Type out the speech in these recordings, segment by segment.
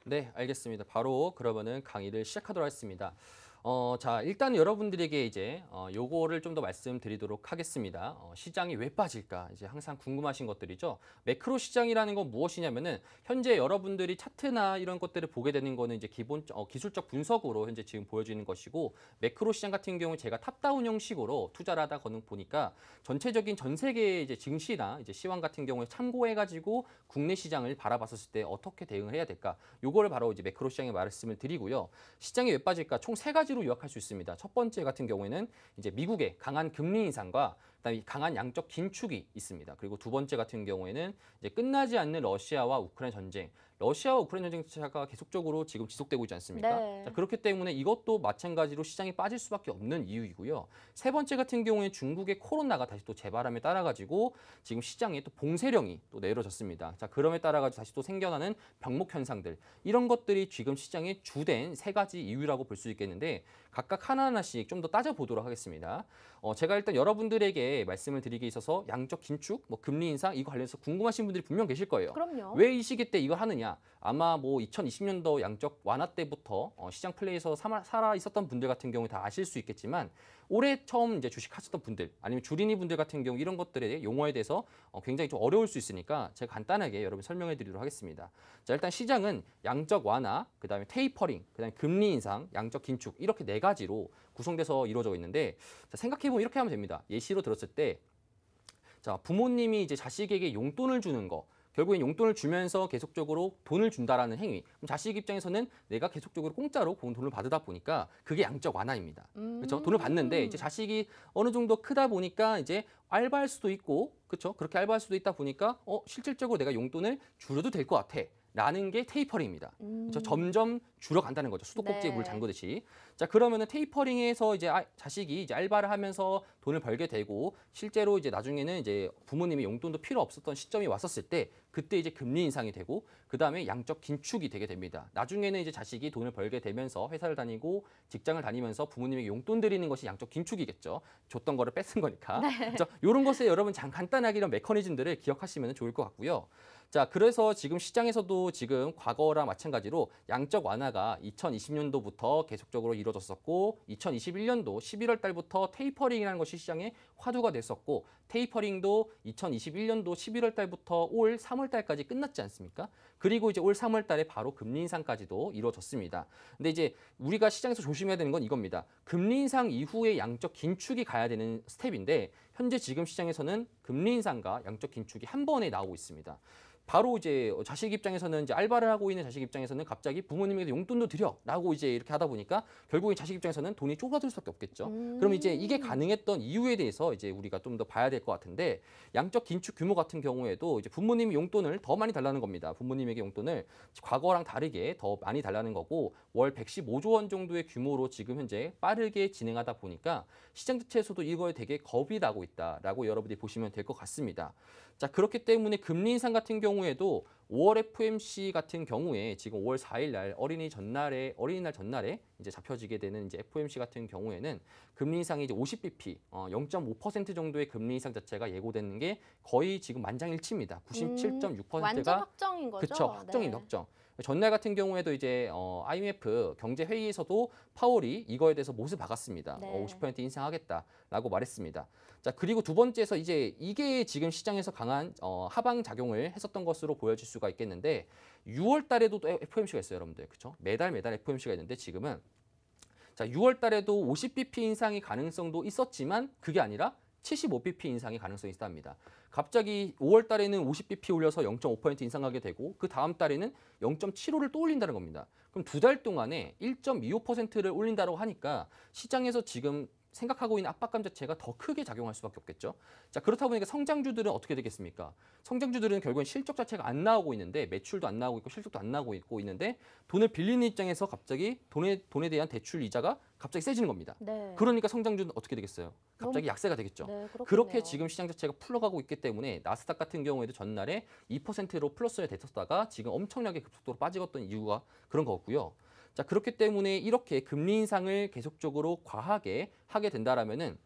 네, 알겠습니다. 바로 그러면은 강의를 시작하도록 하겠습니다. 자, 일단 여러분들에게 이제 요거를 좀 더 말씀드리도록 하겠습니다. 시장이 왜 빠질까? 이제 항상 궁금하신 것들이죠. 매크로 시장이라는 건 무엇이냐면은 현재 여러분들이 차트나 이런 것들을 보게 되는 거는 이제 기술적 분석으로 현재 지금 보여지는 것이고, 매크로 시장 같은 경우 제가 탑다운 형식으로 투자를 하다 보니까 전체적인 전 세계의 이제 증시나 이제 시황 같은 경우에 참고해가지고 국내 시장을 바라봤을 때 어떻게 대응을 해야 될까? 요거를 바로 이제 매크로 시장의 말씀을 드리고요. 시장이 왜 빠질까? 총 세 가지로 요약할 수 있습니다. 첫 번째 같은 경우에는 이제 미국의 강한 금리 인상과 그다음에 강한 양적 긴축이 있습니다. 그리고 두 번째 같은 경우에는 이제 끝나지 않는 러시아와 우크라이나 전쟁. 러시아와 우크라이나 전쟁차가 계속적으로 지금 지속되고 있지 않습니까? 네. 자, 그렇기 때문에 이것도 마찬가지로 시장이 빠질 수밖에 없는 이유이고요. 세 번째 같은 경우에 중국의 코로나가 다시 또 재발함에 따라 가지고 지금 시장에 또 봉쇄령이 또 내려졌습니다. 자, 그럼에 따라 가지고 다시 또 생겨나는 병목 현상들, 이런 것들이 지금 시장의 주된 세 가지 이유라고 볼 수 있겠는데, 각각 하나하나씩 좀 더 따져보도록 하겠습니다. 제가 일단 여러분들에게 말씀을 드리기에 있어서 양적 긴축, 뭐 금리 인상 이거 관련해서 궁금하신 분들이 분명 계실 거예요. 그럼요. 왜 이 시기 때 이걸 하느냐? 아마 뭐 2020년도 양적 완화 때부터 시장 플레이에서 살아 있었던 분들 같은 경우 다 아실 수 있겠지만, 올해 처음 이제 주식하셨던 분들 아니면 주린이 분들 같은 경우 이런 것들의 용어에 대해서 굉장히 좀 어려울 수 있으니까 제가 간단하게 여러분 설명해 드리도록 하겠습니다. 자, 일단 시장은 양적 완화, 그다음에 테이퍼링, 그다음에 금리 인상, 양적 긴축, 이렇게 네 가지로 구성돼서 이루어져 있는데, 자, 생각해 보면 이렇게 하면 됩니다. 예시로 들었을 때, 자, 부모님이 이제 자식에게 용돈을 주는 거, 결국엔 용돈을 주면서 계속적으로 돈을 준다라는 행위. 그럼 자식 입장에서는 내가 계속적으로 공짜로 돈을 받으다 보니까 그게 양적 완화입니다. 그렇죠? 돈을 받는데 이제 자식이 어느 정도 크다 보니까 이제 알바할 수도 있고, 그렇죠? 그렇게 알바할 수도 있다 보니까 실질적으로 내가 용돈을 줄여도 될 것 같아. 라는 게 테이퍼링입니다. 그렇죠? 점점 줄어간다는 거죠. 수도꼭지에 네. 물 잠그듯이. 자, 그러면은 테이퍼링에서 이제 자식이 이제 알바를 하면서 돈을 벌게 되고, 실제로 이제 나중에는 이제 부모님의 용돈도 필요 없었던 시점이 왔었을 때, 그때 이제 금리 인상이 되고, 그 다음에 양적 긴축이 되게 됩니다. 나중에는 이제 자식이 돈을 벌게 되면서 회사를 다니고 직장을 다니면서 부모님에게 용돈 드리는 것이 양적 긴축이겠죠. 줬던 거를 뺏은 거니까. 그렇죠? 이런 것에 여러분 간단하게 이런 메커니즘들을 기억하시면 좋을 것 같고요. 자, 그래서 지금 시장에서도 지금 과거랑 마찬가지로 양적 완화가 2020년도부터 계속적으로 이루어졌었고, 2021년도 11월 달부터 테이퍼링이라는 것이 시장에 화두가 됐었고, 테이퍼링도 2021년도 11월 달부터 올 3월 달까지 끝났지 않습니까? 그리고 이제 올 3월 달에 바로 금리 인상까지도 이루어졌습니다. 근데 이제 우리가 시장에서 조심해야 되는 건 이겁니다. 금리 인상 이후에 양적 긴축이 가야 되는 스텝인데, 현재 지금 시장에서는 금리 인상과 양적 긴축이 한 번에 나오고 있습니다. 바로 이제 자식 입장에서는 이제 알바를 하고 있는 자식 입장에서는 갑자기 부모님에게 용돈도 드려라고 이제 이렇게 하다 보니까 결국에 자식 입장에서는 돈이 좁아들 수밖에 없겠죠. 그럼 이제 이게 가능했던 이유에 대해서 이제 우리가 좀 더 봐야 될 것 같은데, 양적 긴축 규모 같은 경우에도 이제 부모님이 용돈을 더 많이 달라는 겁니다. 부모님에게 용돈을 과거랑 다르게 더 많이 달라는 거고, 월 115조 원 정도의 규모로 지금 현재 빠르게 진행하다 보니까 시장 자체에서도 이거에 되게 겁이 나고 있다라고 여러분들이 보시면 될 것 같습니다. 자, 그렇기 때문에 금리 인상 같은 경우에도 5월 FOMC 같은 경우에 지금 5월 4일 날 어린이날 전날에 이제 잡혀지게 되는 이제 FOMC 같은 경우에는 금리 인상이 이제 50bp, 0.5% 정도의 금리 인상 자체가 예고되는 게 거의 지금 만장일치입니다. 97.6%가 완전 확정인 거죠? 그쵸, 확정입니다. 네. 확정. 전날 같은 경우에도 이제 IMF 경제 회의에서도 파월이 이거에 대해서 못을 박았습니다. 네. 50% 인상하겠다라고 말했습니다. 자, 그리고 두 번째에서 이제 이게 지금 시장에서 강한 하방 작용을 했었던 것으로 보여질 수가 있겠는데, 6월 달에도 또 FOMC가 있어요, 여러분들. 그렇죠? 매달 FOMC가 있는데, 지금은 자, 6월 달에도 50bp 인상의 가능성도 있었지만 그게 아니라 75bp 인상의 가능성이 있답니다. 갑자기 5월 달에는 50bp 올려서 0.5% 인상하게 되고, 그 다음 달에는 0.75를 또 올린다는 겁니다. 그럼 두 달 동안에 1.25%를 올린다고 하니까 시장에서 지금 생각하고 있는 압박감 자체가 더 크게 작용할 수밖에 없겠죠. 자, 그렇다 보니까 성장주들은 어떻게 되겠습니까? 성장주들은 결국엔 실적 자체가 안 나오고 있는데, 매출도 안 나오고 있고 실적도 안 나오고 있는데, 돈을 빌리는 입장에서 갑자기 돈에 대한 대출 이자가 갑자기 세지는 겁니다. 네. 그러니까 성장주는 어떻게 되겠어요? 갑자기 약세가 되겠죠. 네, 그렇겠네요. 그렇게 지금 시장 자체가 풀러가고 있기 때문에 나스닥 같은 경우에도 전날에 2%로 플러스에 됐었다가 지금 엄청나게 급속도로 빠지었던 이유가 그런 거고요. 자, 그렇기 때문에 이렇게 금리 인상을 계속적으로 과하게 하게 된다라면은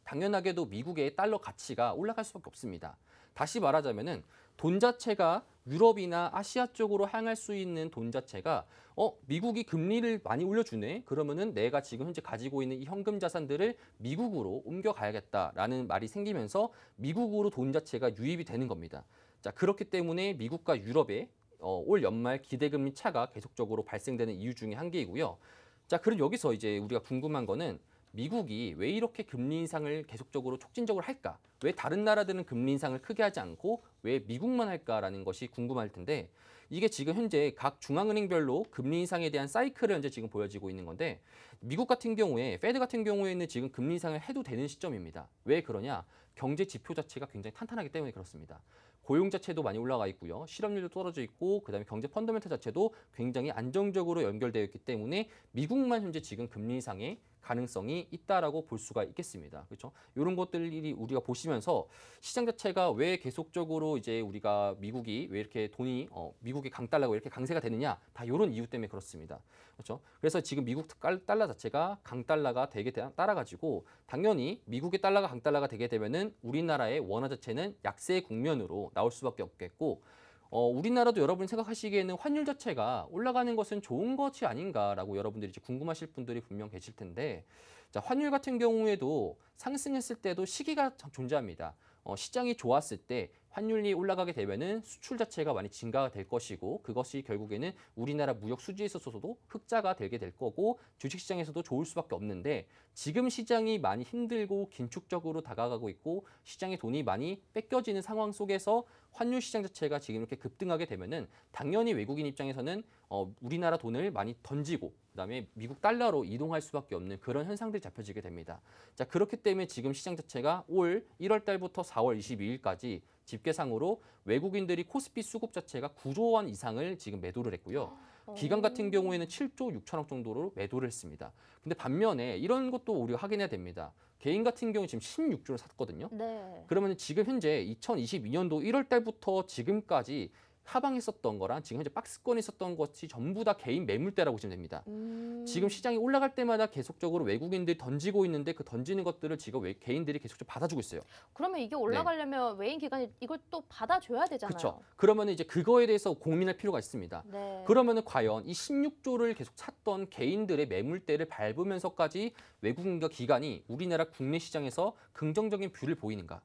당연하게도 미국의 달러 가치가 올라갈 수밖에 없습니다. 다시 말하자면은 돈 자체가 유럽이나 아시아 쪽으로 향할 수 있는 돈 자체가 미국이 금리를 많이 올려주네. 그러면은 내가 지금 현재 가지고 있는 이 현금 자산들을 미국으로 옮겨가야겠다라는 말이 생기면서 미국으로 돈 자체가 유입이 되는 겁니다. 자, 그렇기 때문에 미국과 유럽의 올 연말 기대금리 차가 계속적으로 발생되는 이유 중에 한 개이고요. 자, 그럼 여기서 이제 우리가 궁금한 거는 미국이 왜 이렇게 금리 인상을 계속적으로 촉진적으로 할까? 왜 다른 나라들은 금리 인상을 크게 하지 않고 왜 미국만 할까라는 것이 궁금할 텐데 이게 지금 현재 각 중앙은행별로 금리 인상에 대한 사이클을 현재 지금 보여지고 있는 건데 미국 같은 경우에 페드 같은 경우에는 지금 금리 인상을 해도 되는 시점입니다. 왜 그러냐? 경제 지표 자체가 굉장히 탄탄하기 때문에 그렇습니다. 고용 자체도 많이 올라가 있고요. 실업률도 떨어져 있고 그다음에 경제 펀더멘털 자체도 굉장히 안정적으로 연결되어 있기 때문에 미국만 현재 지금 금리 인상의 가능성이 있다라고 볼 수가 있겠습니다. 그렇죠? 이런 것들이 우리가 보시면서 시장 자체가 왜 계속적으로 이제 우리가 미국이 왜 이렇게 돈이 미국의 강달러가 왜 이렇게 강세가 되느냐 다 이런 이유 때문에 그렇습니다. 그렇죠? 그래서 지금 미국 달러 자체가 강달러가 되게 따라가지고 당연히 미국의 달러가 강달러가 되게 되면은 우리나라의 원화 자체는 약세 국면으로 나올 수밖에 없겠고 우리나라도 여러분이 생각하시기에는 환율 자체가 올라가는 것은 좋은 것이 아닌가라고 여러분들이 이제 궁금하실 분들이 분명 계실 텐데 자, 환율 같은 경우에도 상승했을 때도 시기가 존재합니다. 시장이 좋았을 때 환율이 올라가게 되면은 수출 자체가 많이 증가가 될 것이고 그것이 결국에는 우리나라 무역 수지에 있어서도 흑자가 되게 될 거고 주식시장에서도 좋을 수밖에 없는데 지금 시장이 많이 힘들고 긴축적으로 다가가고 있고 시장의 돈이 많이 뺏겨지는 상황 속에서 환율 시장 자체가 지금 이렇게 급등하게 되면은 당연히 외국인 입장에서는 우리나라 돈을 많이 던지고 그다음에 미국 달러로 이동할 수밖에 없는 그런 현상들이 잡혀지게 됩니다. 자, 그렇기 때문에 지금 시장 자체가 올 1월 달부터 4월 22일까지 집계상으로 외국인들이 코스피 수급 자체가 9조 원 이상을 지금 매도를 했고요. 기관 같은 경우에는 7조 6천억 정도로 매도를 했습니다. 근데 반면에 이런 것도 우리가 확인해야 됩니다. 개인 같은 경우 지금 16조를 샀거든요. 네. 그러면 지금 현재 2022년도 1월 달부터 지금까지 하방했었던 거랑 지금 현재 박스권에 있었던 것이 전부 다 개인 매물대라고 보시면 됩니다. 지금 시장이 올라갈 때마다 계속적으로 외국인들이 던지고 있는데 그 던지는 것들을 지금 개인들이 계속적으로 받아주고 있어요. 그러면 이게 올라가려면 외인 기관이 이걸 또 받아줘야 되잖아요. 그렇죠. 그러면 이제 그거에 대해서 고민할 필요가 있습니다. 네. 그러면은 과연 이 16조를 계속 샀던 개인들의 매물대를 밟으면서까지 외국인과 기관이 우리나라 국내 시장에서 긍정적인 뷰를 보이는가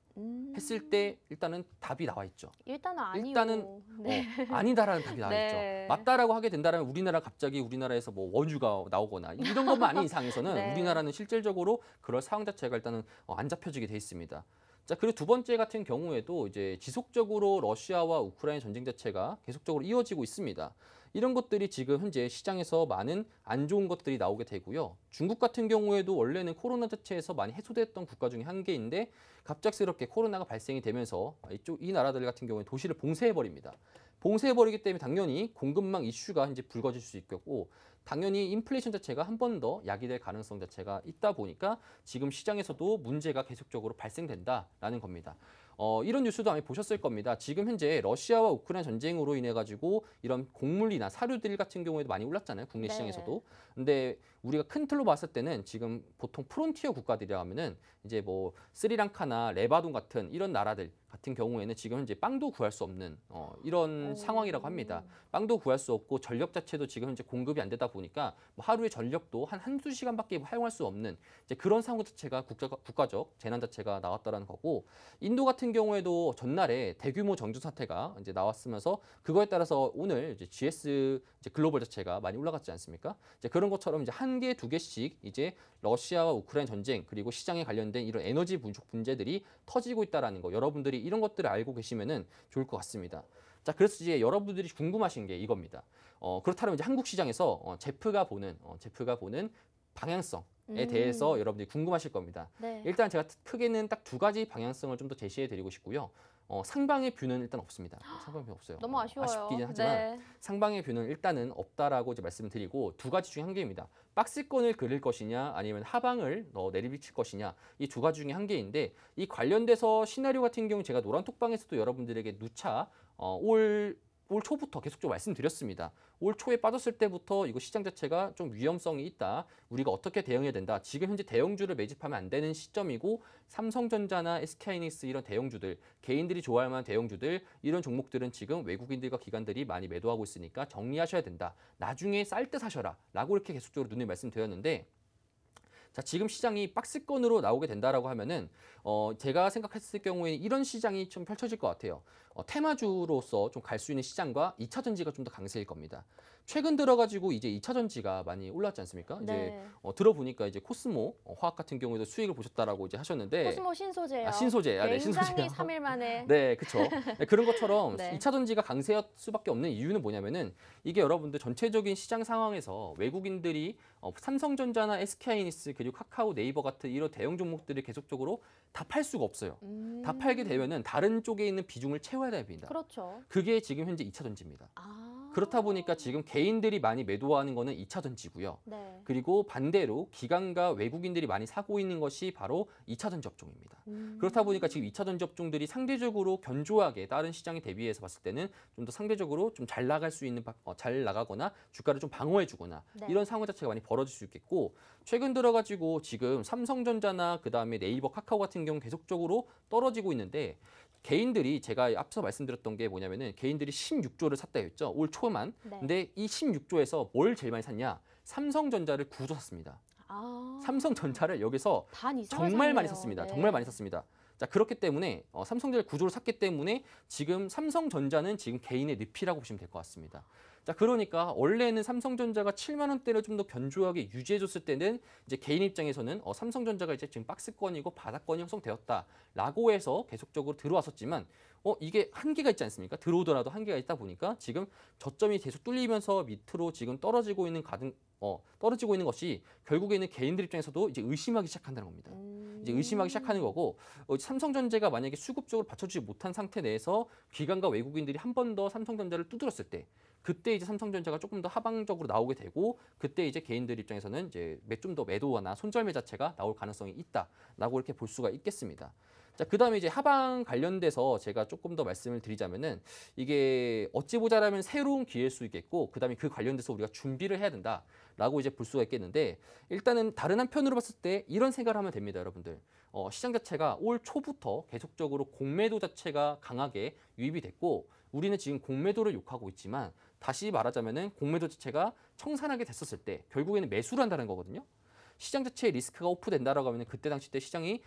했을 때 일단은 답이 나와 있죠. 일단은 아니요. 일단은 네. 아니다라는 답이 나와 있죠. 네. 맞다라고 하게 된다면 갑자기 우리나라에서 뭐 원유가 나오거나 이런 것만 아닌 이상에서는 네. 우리나라는 실질적으로 그럴 상황 자체가 일단은 안 잡혀지게 돼 있습니다. 자, 그리고 두 번째 같은 경우에도 이제 지속적으로 러시아와 우크라이나 전쟁 자체가 계속적으로 이어지고 있습니다. 이런 것들이 지금 현재 시장에서 많은 안 좋은 것들이 나오게 되고요. 중국 같은 경우에도 원래는 코로나 자체에서 많이 해소됐던 국가 중에 한 개인데 갑작스럽게 코로나가 발생이 되면서 이 나라들 같은 경우에 도시를 봉쇄해버립니다. 봉쇄해버리기 때문에 당연히 공급망 이슈가 이제 불거질 수 있겠고 당연히 인플레이션 자체가 한 번 더 야기될 가능성 자체가 있다 보니까 지금 시장에서도 문제가 계속적으로 발생된다라는 겁니다. 이런 뉴스도 아마 보셨을 겁니다. 지금 현재 러시아와 우크라이나 전쟁으로 인해 가지고 이런 곡물이나 사료들 같은 경우에도 많이 올랐잖아요. 국내 네. 시장에서도. 근데 우리가 큰 틀로 봤을 때는 지금 보통 프론티어 국가들이라 하면은 이제 뭐 스리랑카나 레바논 같은 이런 나라들 같은 경우에는 지금 현재 빵도 구할 수 없는 이런 상황이라고 합니다. 빵도 구할 수 없고 전력 자체도 지금 현재 공급이 안 되다 보니까 뭐 하루에 전력도 한두 시간밖에 사용할 수 없는 이제 그런 상황 자체가 국가적 재난 자체가 나왔다라는 거고 인도 같은 경우에도 전날에 대규모 정전 사태가 이제 나왔으면서 그거에 따라서 오늘 이제 GS 이제 글로벌 자체가 많이 올라갔지 않습니까? 이제 그런 것처럼 이제 한 개, 두 개씩 이제 러시아와 우크라이나 전쟁 그리고 시장에 관련된 이런 에너지 부족 문제들이 터지고 있다라는 거 여러분들이 이런 것들을 알고 계시면은 좋을 것 같습니다. 자, 그래서 이제 여러분들이 궁금하신 게 이겁니다. 그렇다면 이제 한국 시장에서 제프가 보는 방향성에 대해서 여러분들이 궁금하실 겁니다. 네. 일단 제가 크게는 딱 두 가지 방향성을 좀 더 제시해 드리고 싶고요. 상방의 뷰는 일단 없습니다. 상방의 뷰 없어요. 너무 아쉬워요. 아쉽긴 하지만 네. 상방의 뷰는 일단은 없다라고 이제 말씀을 드리고 두 가지 중에 한 개입니다. 박스권을 그릴 것이냐 아니면 하방을 내리비칠 것이냐 이 두 가지 중에 한 개인데 이 관련돼서 시나리오 같은 경우 제가 노란톡방에서도 여러분들에게 누차 올 올 초부터 계속적으로 말씀드렸습니다. 올 초에 빠졌을 때부터 이거 시장 자체가 좀 위험성이 있다. 우리가 어떻게 대응해야 된다. 지금 현재 대형주를 매집하면 안 되는 시점이고 삼성전자나 SK하이닉스 이런 대형주들, 개인들이 좋아할 만한 대형주들 이런 종목들은 지금 외국인들과 기관들이 많이 매도하고 있으니까 정리하셔야 된다. 나중에 쌀 때 사셔라. 라고 이렇게 계속적으로 누누이 말씀드렸는데 자, 지금 시장이 박스권으로 나오게 된다라고 하면은 제가 생각했을 경우에 이런 시장이 좀 펼쳐질 것 같아요. 테마주로서 좀 갈 수 있는 시장과 2차 전지가 좀 더 강세일 겁니다. 최근 들어가지고 이제 2차 전지가 많이 올랐지 않습니까? 이제 네. 들어보니까 이제 코스모 화학 같은 경우에도 수익을 보셨다라고 이제 하셨는데 코스모 신소재요. 신소재. 네, 굉장히 신소재요. 3일 만에. 네, 그렇죠. 그런 것처럼 네. 2차 전지가 강세할 수밖에 없는 이유는 뭐냐면은 이게 여러분들 전체적인 시장 상황에서 외국인들이 삼성전자나 SK하이닉스 그리고 카카오, 네이버 같은 이런 대형 종목들을 계속적으로 다 팔 수가 없어요. 다 팔게 되면은 다른 쪽에 있는 비중을 채워야 됩니다. 그렇죠. 그게 지금 현재 2차 전지입니다. 아. 그렇다 보니까 지금 개인들이 많이 매도하는 거는 2차 전지고요. 네. 그리고 반대로 기관과 외국인들이 많이 사고 있는 것이 바로 2차 전지 업종입니다. 그렇다 보니까 지금 2차 전지 업종들이 상대적으로 견조하게 다른 시장에 대비해서 봤을 때는 좀 더 상대적으로 좀 잘 나갈 수 있는 잘 나가거나 주가를 좀 방어해 주거나 네. 이런 상황 자체가 많이 벌어질 수 있겠고 최근 들어가지고 지금 삼성전자나 그다음에 네이버, 카카오 같은 경우 계속적으로 떨어지고 있는데 개인들이 제가 앞서 말씀드렸던 게 뭐냐면은 개인들이 16조를 샀다 했죠. 올 초만. 네. 근데 이 16조에서 뭘 제일 많이 샀냐? 삼성전자를 9조 샀습니다. 아. 삼성전자를 여기서 반 이상을 정말 많이 샀네요. 샀습니다. 네. 정말 많이 샀습니다. 자, 그렇기 때문에 삼성전자를 9조를 샀기 때문에 지금 삼성전자는 지금 개인의 늪이라고 보시면 될 것 같습니다. 자, 그러니까 원래는 삼성전자가 7만 원대를 좀 더 견조하게 유지해줬을 때는 이제 개인 입장에서는 삼성전자가 이제 지금 박스권이고 바닥권이 형성되었다라고 해서 계속적으로 들어왔었지만 이게 한계가 있지 않습니까? 들어오더라도 한계가 있다 보니까 지금 저점이 계속 뚫리면서 밑으로 지금 떨어지고 있는 떨어지고 있는 것이 결국에는 개인들 입장에서도 이제 의심하기 시작한다는 겁니다. 이제 의심하기 시작하는 거고 삼성전자가 만약에 수급적으로 받쳐주지 못한 상태 내에서 기관과 외국인들이 한 번 더 삼성전자를 두드렸을 때 그때 이제 삼성전자가 조금 더 하방적으로 나오게 되고 그때 이제 개인들 입장에서는 이제 좀 더 매도나 손절매 자체가 나올 가능성이 있다라고 이렇게 볼 수가 있겠습니다. 자, 그다음에 이제 하방 관련돼서 제가 조금 더 말씀을 드리자면은 이게 어찌 보자라면 새로운 기회일 수 있겠고 그다음에 그 관련돼서 우리가 준비를 해야 된다라고 이제 볼 수가 있겠는데 일단은 다른 한편으로 봤을 때 이런 생각을 하면 됩니다, 여러분들. 시장 자체가 올 초부터 계속적으로 공매도 자체가 강하게 유입이 됐고 우리는 지금 공매도를 욕하고 있지만 다시 말하자면은 공매도 자체가 청산하게 됐었을 때 결국에는 매수를 한다는 거거든요. 시장 자체의 리스크가 오프된다라고 하면 그때 당시 때 시장이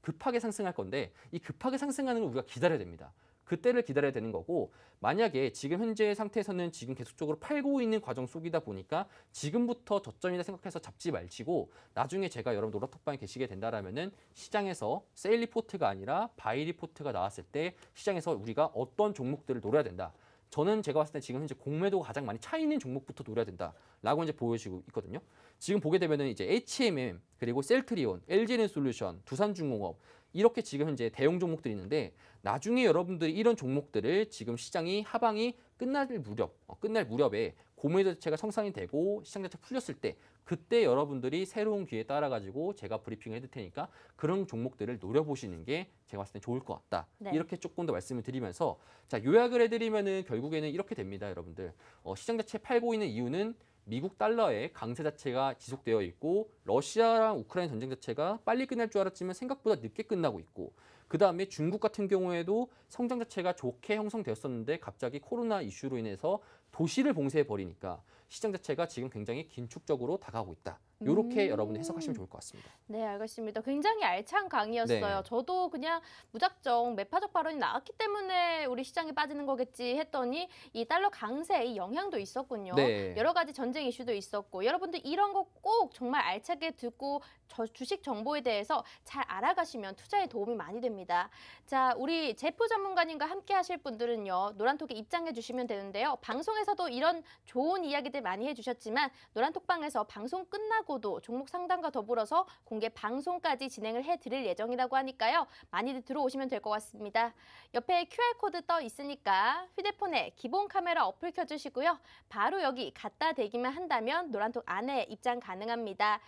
급하게 상승할 건데 이 급하게 상승하는 걸 우리가 기다려야 됩니다. 그때를 기다려야 되는 거고 만약에 지금 현재 상태에서는 지금 계속적으로 팔고 있는 과정 속이다 보니까 지금부터 저점이다 생각해서 잡지 말치고 나중에 제가 여러분 노라톡방에 계시게 된다라면은 시장에서 세일 리포트가 아니라 바이 리포트가 나왔을 때 시장에서 우리가 어떤 종목들을 노려야 된다. 저는 제가 봤을 때 지금 현재 공매도가 가장 많이 차 있는 종목부터 노려야 된다라고 이제 보여지고 있거든요. 지금 보게 되면은 이제 H&M 그리고 셀트리온, LG에너지솔루션, 두산중공업 이렇게 지금 현재 대형 종목들이 있는데 나중에 여러분들이 이런 종목들을 지금 시장이 하방이 끝날 무렵에 공매도 자체가 성상이 되고 시장 자체 풀렸을 때 그때 여러분들이 새로운 기회에 따라 가지고 제가 브리핑을 해드릴 테니까 그런 종목들을 노려보시는 게 제가 봤을 때 좋을 것 같다. 네. 이렇게 조금 더 말씀을 드리면서 자 요약을 해드리면은 결국에는 이렇게 됩니다, 여러분들. 시장 자체 팔고 있는 이유는 미국 달러의 강세 자체가 지속되어 있고 러시아랑 우크라이나 전쟁 자체가 빨리 끝날 줄 알았지만 생각보다 늦게 끝나고 있고 그다음에 중국 같은 경우에도 성장 자체가 좋게 형성되었었는데 갑자기 코로나 이슈로 인해서 도시를 봉쇄해 버리니까 시장 자체가 지금 굉장히 긴축적으로 다가오고 있다. 이렇게 여러분들 해석하시면 좋을 것 같습니다. 네, 알겠습니다. 굉장히 알찬 강의였어요. 네. 저도 그냥 무작정 매파적 발언이 나왔기 때문에 우리 시장이 빠지는 거겠지 했더니 이 달러 강세의 영향도 있었군요. 네. 여러 가지 전쟁 이슈도 있었고 여러분들 이런 거 꼭 정말 알차게 듣고 주식 정보에 대해서 잘 알아가시면 투자에 도움이 많이 됩니다. 자, 우리 제프 전문가님과 함께 하실 분들은요. 노란톡에 입장해 주시면 되는데요. 방송에서도 이런 좋은 이야기들 많이 해주셨지만 노란톡방에서 방송 끝나고도 종목 상담과 더불어서 공개 방송까지 진행을 해드릴 예정이라고 하니까요. 많이들 들어오시면 될 것 같습니다. 옆에 QR코드 떠 있으니까 휴대폰에 기본 카메라 어플 켜주시고요. 바로 여기 갖다 대기만 한다면 노란톡 안에 입장 가능합니다.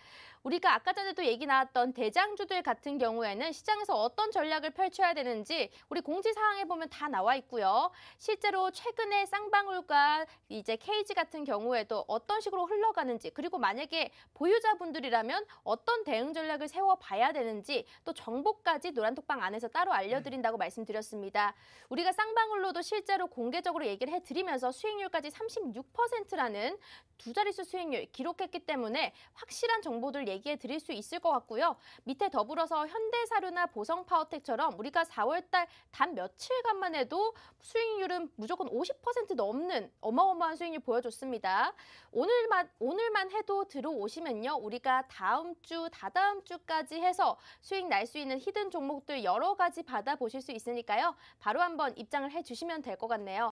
우리가 아까 전에도 얘기 나왔던 대장주들 같은 경우에는 시장에서 어떤 전략을 펼쳐야 되는지 우리 공지사항에 보면 다 나와 있고요. 실제로 최근에 쌍방울과 이제 KG 같은 경우에도 어떤 식으로 흘러가는지, 그리고 만약에 보유자분들이라면 어떤 대응 전략을 세워봐야 되는지, 또 정보까지 노란톡방 안에서 따로 알려드린다고 말씀드렸습니다. 우리가 쌍방울로도 실제로 공개적으로 얘기를 해드리면서 수익률까지 36%라는 두 자릿수 수익률 기록했기 때문에 확실한 정보들 얘기해 드릴 수 있을 것 같고요. 밑에 더불어서 현대사료나 보성파워텍처럼 우리가 4월달 단 며칠간만 해도 수익률은 무조건 50% 넘는 어마어마한 수익률 보여줬습니다. 오늘만 해도 들어오시면요, 우리가 다음 주, 다다음 주까지 해서 수익 날 수 있는 히든 종목들 여러 가지 받아보실 수 있으니까요. 바로 한번 입장을 해주시면 될 것 같네요.